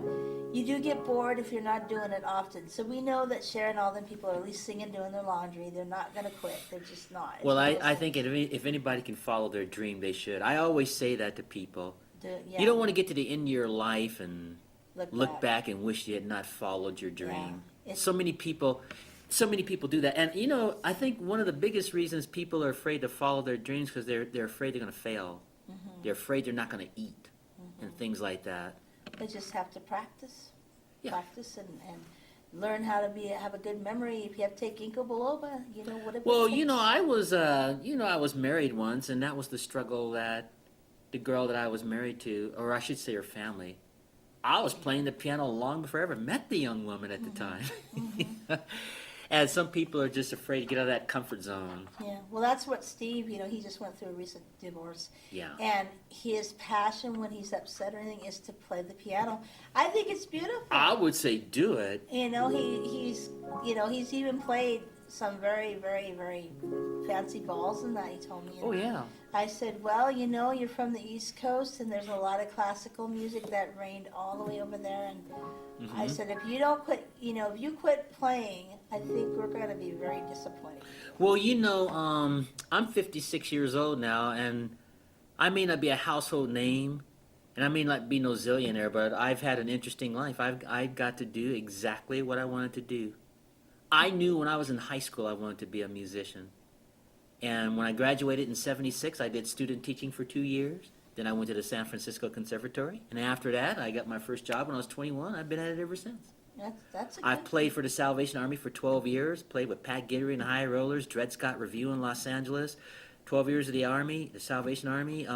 you do get bored if you're not doing it often. So we know that Sharon and all them people are at least singing, doing their laundry. They're not gonna quit. They're just not. Well, I think if anybody can follow their dream, they should. I always say that to people. Yeah, You don't want to get to the end of your life and look back. back and wish you had not followed your dream. It's- So many people do that. And you know, I think one of the biggest reasons people are afraid to follow their dreams because they're afraid they're going to fail. They're afraid they're not going to eat and things like that. They just have to practice. Yeah. Practice and learn how to have a good memory. If you have to take ginkgo biloba, you know whatever. Well, it you know, takes. I was married once, and that was the struggle that the girl that I was married to, or I should say her family. I was playing the piano long before I ever met the young woman at the time. And some people are just afraid to get out of that comfort zone. Yeah, well, that's what Steve, he just went through a recent divorce. Yeah. And his passion when he's upset or anything is to play the piano. I think it's beautiful. I would say do it. He's even played some very, very, very fancy balls and that, he told me. Oh, yeah. I said, well, you're from the East Coast and there's a lot of classical music that reigned all the way over there. And I said, if you don't quit, if you quit playing, I think we're going to be very disappointed. Well, I'm 56 years old now, and I may not be a household name, and I may not be no zillionaire, but I've had an interesting life. I got to do exactly what I wanted to do. I knew when I was in high school I wanted to be a musician. And when I graduated in 76, I did student teaching for 2 years. Then I went to the San Francisco Conservatory. And after that, I got my first job when I was 21. I've been at it ever since. That's a good I've played for the Salvation Army for 12 years, played with Pat Guidry and the High Rollers, Dred Scott Review in Los Angeles, 12 years of the Army, the Salvation Army,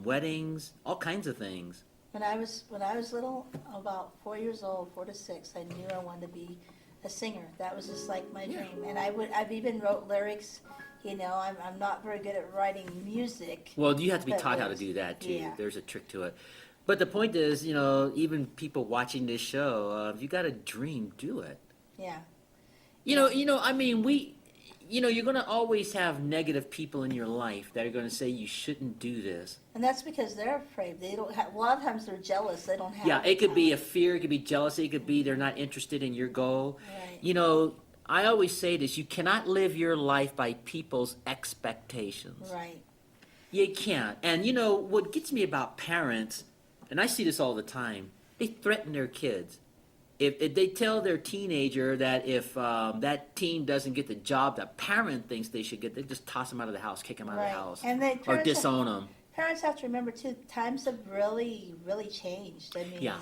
weddings, all kinds of things. When I was little, about 4 years old, 4 to 6, I knew I wanted to be a singer. That was just like my dream. And I've even wrote lyrics. I'm not very good at writing music. Well, you have to be taught how to do that too. Yeah. There's a trick to it. But the point is, even people watching this show, if you got a dream, do it. Yeah. You're going to always have negative people in your life that are going to say you shouldn't do this. And that's because they're afraid. They don't have. A lot of times they're jealous. They don't have. Yeah, it could be a fear. It could be jealousy. It could be they're not interested in your goal. Right. I always say this: you cannot live your life by people's expectations. Right. You can't. And what gets me about parents, and I see this all the time, they threaten their kids. If they tell their teenager that if that teen doesn't get the job the parent thinks they should get, they just toss them out of the house, kick them out of the house, And or disown them. Parents have to remember too. Times have really, really changed. I mean, Yeah.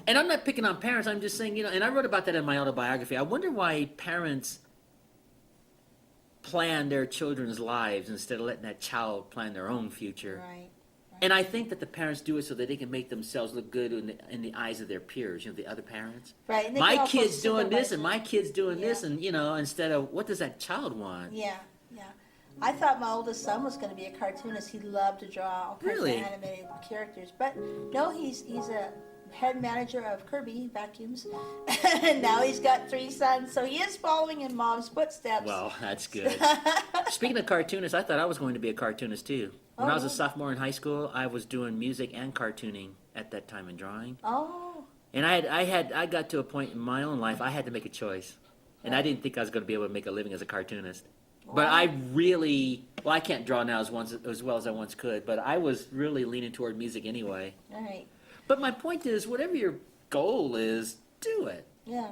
And I'm not picking on parents. I'm just saying, and I wrote about that in my autobiography. I wonder why parents plan their children's lives instead of letting that child plan their own future. Right. And I think that the parents do it so that they can make themselves look good in the eyes of their peers, the other parents. Right. And My kid's doing this, and my kid's doing Yeah. this, and instead of what does that child want? Yeah. I thought my oldest son was going to be a cartoonist. He loved to draw all kinds Really? of animated characters, but no, he's a head manager of Kirby Vacuums, and now he's got 3 sons, so he is following in mom's footsteps. Well, that's good. Speaking of cartoonists, I thought I was going to be a cartoonist too. When I was a sophomore in high school, I was doing music and cartooning at that time and drawing. Oh. And I got to a point in my own life I had to make a choice, and I didn't think I was going to be able to make a living as a cartoonist. But I really, I can't draw now as well as I once could, but I was really leaning toward music anyway. All right. But my point is, whatever your goal is, do it. Yeah.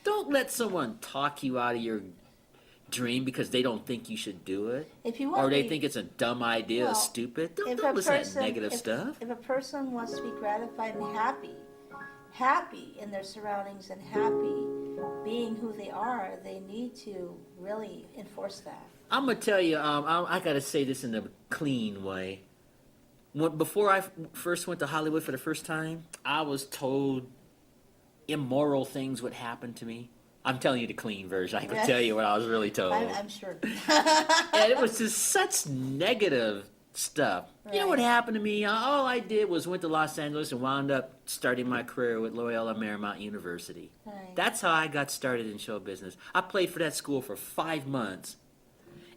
Don't let someone talk you out of your dream because they don't think you should do it. If you want or they think it's a dumb idea, Well, stupid. Don't if a listen person, to that negative if, stuff. If a person wants to be gratified and happy in their surroundings and happy being who they are, they need to really enforce that. I'm going to tell you, I got to say this in a clean way. Before I first went to Hollywood for the first time, I was told immoral things would happen to me. I'm telling you the clean version. I can tell you what I was really told. I'm sure. And it was just such negative stuff. Right. You know what happened to me? All I did was went to Los Angeles and wound up starting my career with Loyola Marymount University. Right. That's how I got started in show business. I played for that school for 5 months.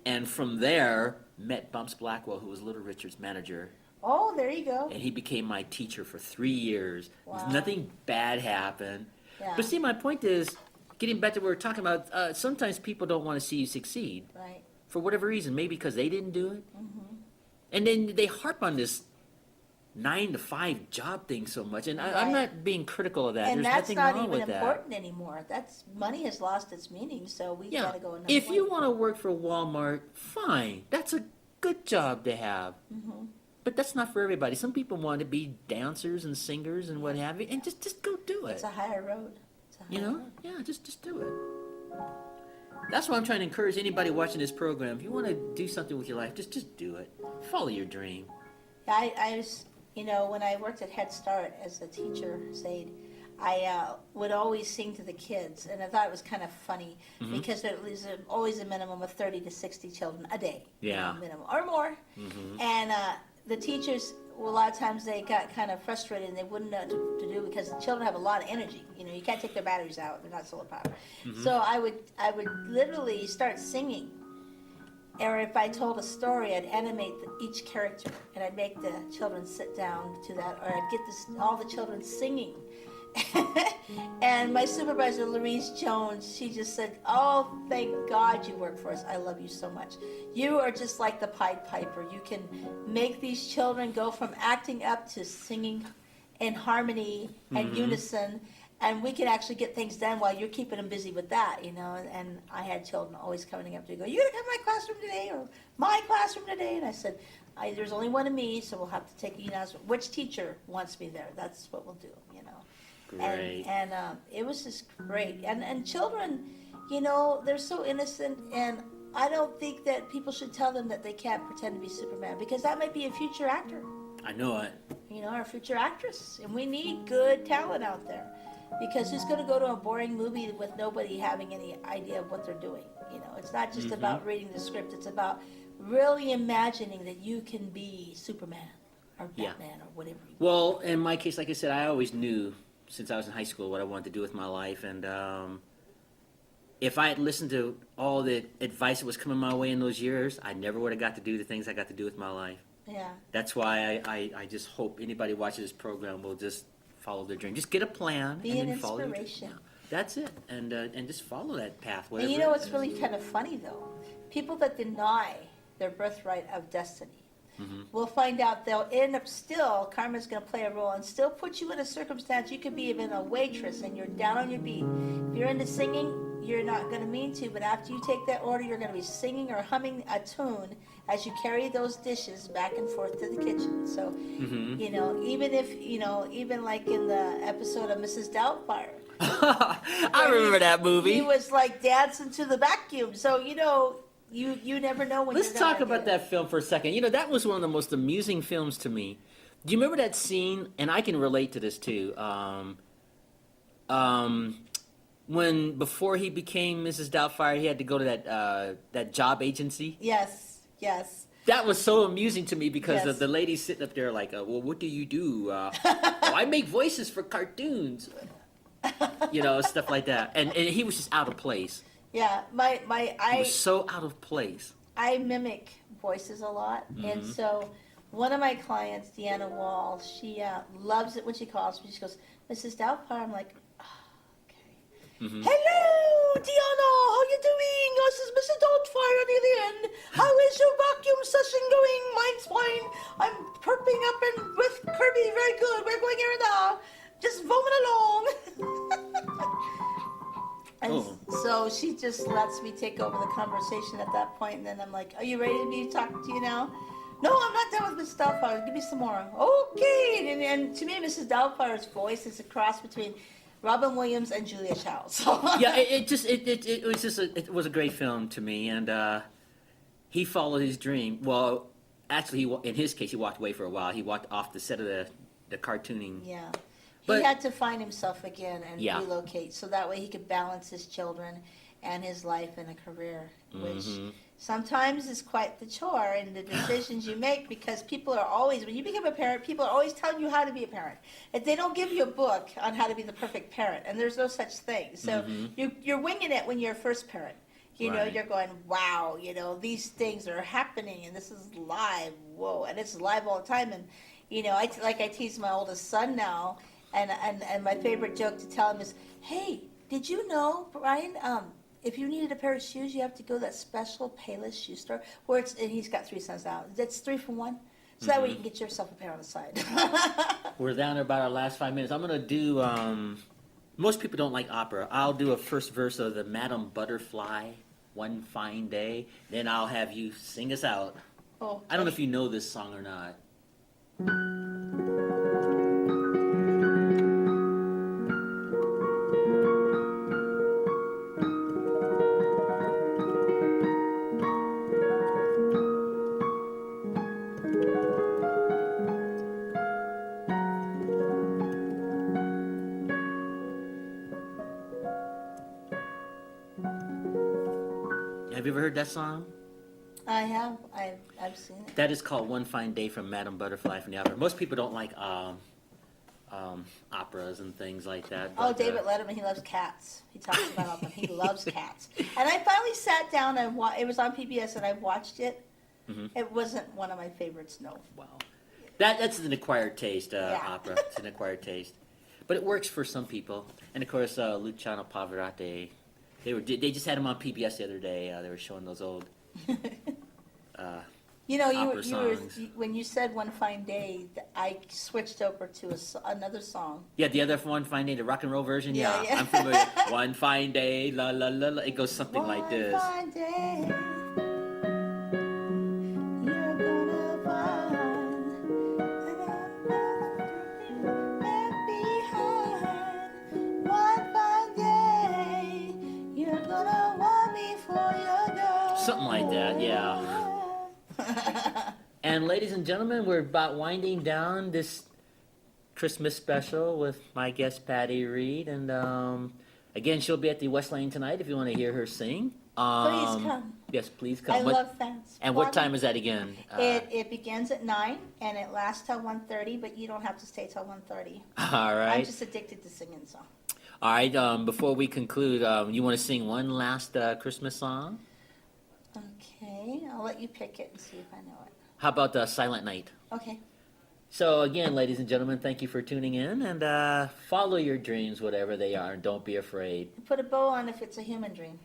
And from there, met Bumps Blackwell, who was Little Richard's manager. Oh, there you go. And he became my teacher for 3 years. Wow. Nothing bad happened. Yeah. But see, my point is, getting back to what we were talking about, sometimes people don't want to see you succeed. Right. For whatever reason. Maybe because they didn't do it. Mm-hmm. And then they harp on this 9 to 5 job thing so much. And I'm not being critical of that. And There's that's nothing not wrong even with that. important anymore. Money has lost its meaning, so we Yeah. got to go another If way. you want to work for Walmart, fine. That's a good job to have. Mm-hmm. But that's not for everybody. Some people want to be dancers and singers and what have you, and just go do it. It's a higher road. Road. Yeah, just do it. That's why I'm trying to encourage anybody watching this program. If you want to do something with your life, just do it. Follow your dream. I was, when I worked at Head Start as a teacher, I would always sing to the kids, and I thought it was kind of funny because there was always a minimum of 30 to 60 children a day, Yeah. minimum or more. And the teachers, well, a lot of times they got kind of frustrated and they wouldn't know what to do because the children have a lot of energy. You can't take their batteries out; they're not solar powered. So I would literally start singing. Or if I told a story, I'd animate each character, and I'd make the children sit down to that, or I'd get all the children singing. And my supervisor, Louise Jones, she just said, "Oh, thank God you work for us. I love you so much. You are just like the Pied Piper. You can make these children go from acting up to singing in harmony and unison, and we can actually get things done while you're keeping them busy with that, And I had children always coming up to me, go, "You gonna come to my classroom today, or my classroom today?" And I said, "There's only one of me, so we'll have to take which teacher wants me there. That's what we'll do, Great. And it was just great. And children, they're so innocent, and I don't think that people should tell them that they can't pretend to be Superman, because that might be a future actor. I know it. Our future actress. And we need good talent out there. Because who's going to go to a boring movie with nobody having any idea of what they're doing? It's not just about reading the script. It's about really imagining that you can be Superman or Batman or whatever. Well, in my case, like I said, I always knew since I was in high school what I wanted to do with my life. And if I had listened to all the advice that was coming my way in those years, I never would have got to do the things I got to do with my life. Yeah. That's why I just hope anybody watching this program will just follow their dream. Just get a plan Be and an then follow your dream. inspiration. That's it. And just follow that path. And Whatever what's really kind of funny, though? People that deny their birthright of destiny will find out they'll end up still, karma's going to play a role and still put you in a circumstance. You could be even a waitress and you're down on your beat. If you're into singing, you're not going to mean to, but after you take that order, you're going to be singing or humming a tune as you carry those dishes back and forth to the kitchen. So, even if, even like in the episode of Mrs. Doubtfire. I remember that movie. He was like dancing to the vacuum. So, you never know when Let's you're gonna talk about that film for a second. That was one of the most amusing films to me. Do you remember that scene? And I can relate to this too. When before he became Mrs. Doubtfire, he had to go to that job agency. Yes. That was so amusing to me because Yes. the lady sitting up there like, "Well, what do you do?" I make voices for cartoons. Stuff like that. And he was just out of place. Yeah, He was so out of place. I mimic voices a lot, and so one of my clients, Deanna Wall, she loves it when she calls me. She goes, "Mrs. Doubtfire." I'm like, okay. "Hello, Deanna, how you doing? This is Mrs. Doubtfire on the other end. How is your vacuum session going? Mine's fine. I'm perping up and with Kirby, very good. We're going here and now. Just foaming along." And so she just lets me take over the conversation at that point, and then I'm like, "Are you ready to be talking to you now?" "No, I'm not done with Miss Doubtfire. Give me some more." "Okay." And to me, Mrs. Doubtfire's voice is a cross between Robin Williams and Julia Childs. So Yeah, it was a great film to me, and he followed his dream. Well, actually, in his case, he walked away for a while. He walked off the set of the cartooning. yeah. But- He had to find himself again and Yeah. relocate, so that way he could balance his children and his life and a career, which sometimes is quite the chore in the decisions you make, because people are always, when you become a parent, people are always telling you how to be a parent. If they don't give you a book on how to be the perfect parent, and there's no such thing. So you're winging it when you're a first parent. Right. You're going, wow, these things are happening, and this is live, whoa, and it's live all the time. And, I tease my oldest son now, and my favorite joke to tell him is, "Hey, did you know, Brian, if you needed a pair of shoes, you have to go to that special Payless shoe store and he's got 3 sons now. That's 3 for 1. So that way you can get yourself a pair on the side." We're down to about our last 5 minutes. I'm going to do, most people don't like opera. I'll do a first verse of the Madame Butterfly, One Fine Day. Then I'll have you sing us out. Oh, I don't know if you know this song or not. Have you ever heard that song? I have. I've seen it. That is called One Fine Day from Madame Butterfly from the opera. Most people don't like operas and things like that. Oh, But, David Letterman, he loves cats. He talks about them. He loves cats. And I finally sat down and it was on PBS and I watched it. Mhm. It wasn't one of my favorites, no. Wow. That's an acquired taste, Yeah. opera. It's an acquired taste. But it works for some people. And of course, Luciano Pavarotti, they just had him on PBS the other day. They were showing those old You know, opera songs. when you said One Fine Day, I switched over to another song. Yeah, the other One Fine Day, the rock and roll version. Yeah, Yeah. I'm familiar. One fine day, la la la la. It goes something like this. One fine day, you're gonna find left behind. One fine day, you're gonna want me for your girl. Something like that, yeah. And ladies and gentlemen, we're about winding down this Christmas special with my guest Patti Reed, and again, she'll be at the West Lane tonight if you want to hear her sing. Please come. Yes, please come. I love fans. And what time is that again? It begins at 9 and it lasts till 1:30, but you don't have to stay till 1:30. All right. I'm just addicted to singing, so. All right. Before we conclude, you want to sing one last Christmas song? Okay, I'll let you pick it and see if I know it. How about Silent Night? Okay. So again, ladies and gentlemen, thank you for tuning in, and follow your dreams, whatever they are, and don't be afraid. Put a bow on if it's a human dream.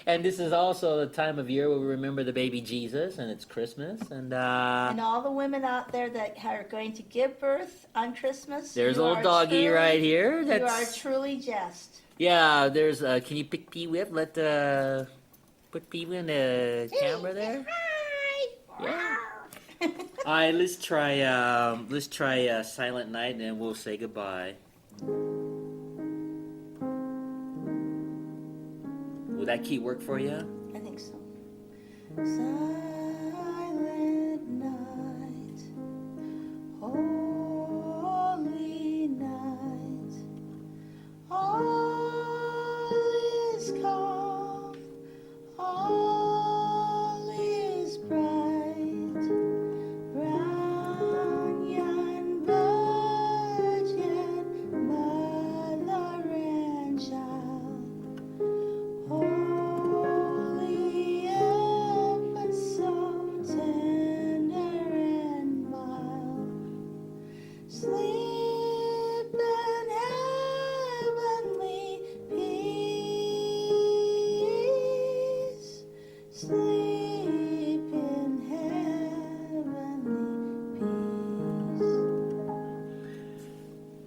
And this is also the time of year where we remember the baby Jesus, and it's Christmas, and And all the women out there that are going to give birth on Christmas. there's a you little are doggy truly- right here. You are That's truly just. yeah. There's can you pick Pee Wee up? Let put Pee Wee in the camera there. Yeah. All right, let's try Silent Night, and then we'll say goodbye. Will that key work for you? I think so. Silent night, holy night, all is calm, all is bright, round yon virgin mother and child. Holy infant, so tender and mild, sleep in heavenly peace, sleep in heavenly peace.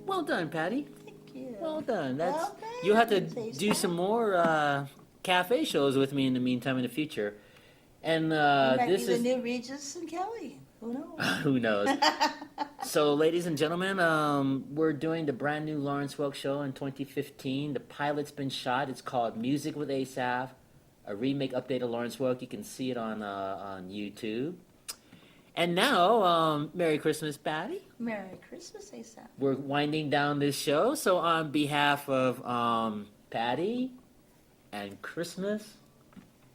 Well done, Patti. Thank you. Well done. That's Well done, you'll have to Jason. do some more cafe shows with me in the meantime in the future. And You might this be is the new Regis and Kelly. Who knows? who knows. So, ladies and gentlemen, we're doing the brand new Lawrence Welk show in 2015. The pilot's been shot. It's called Music with Asaph, a remake update of Lawrence Welk. You can see it on YouTube. And now, Merry Christmas, Patti. Merry Christmas, Asaph. We're winding down this show. So, on behalf of Patti and Christmas,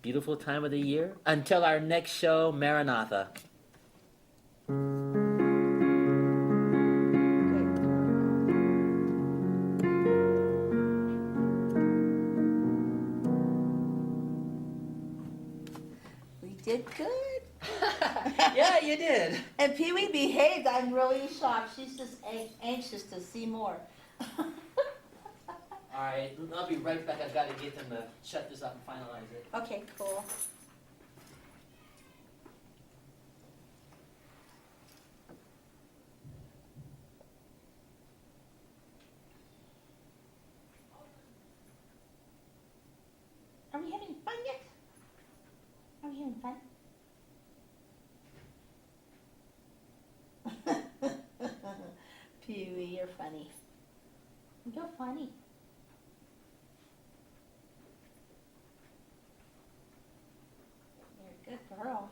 beautiful time of the year. Until our next show, Maranatha. We did good. Yeah, you did. And Pee Wee behaved. I'm really shocked. She's just anxious to see more. All right, I'll be right back. I've got to get them to shut this up and finalize it. Okay, cool. Are we having fun yet? Are we having fun? Pee Wee, you're funny. You're funny. You're a good girl.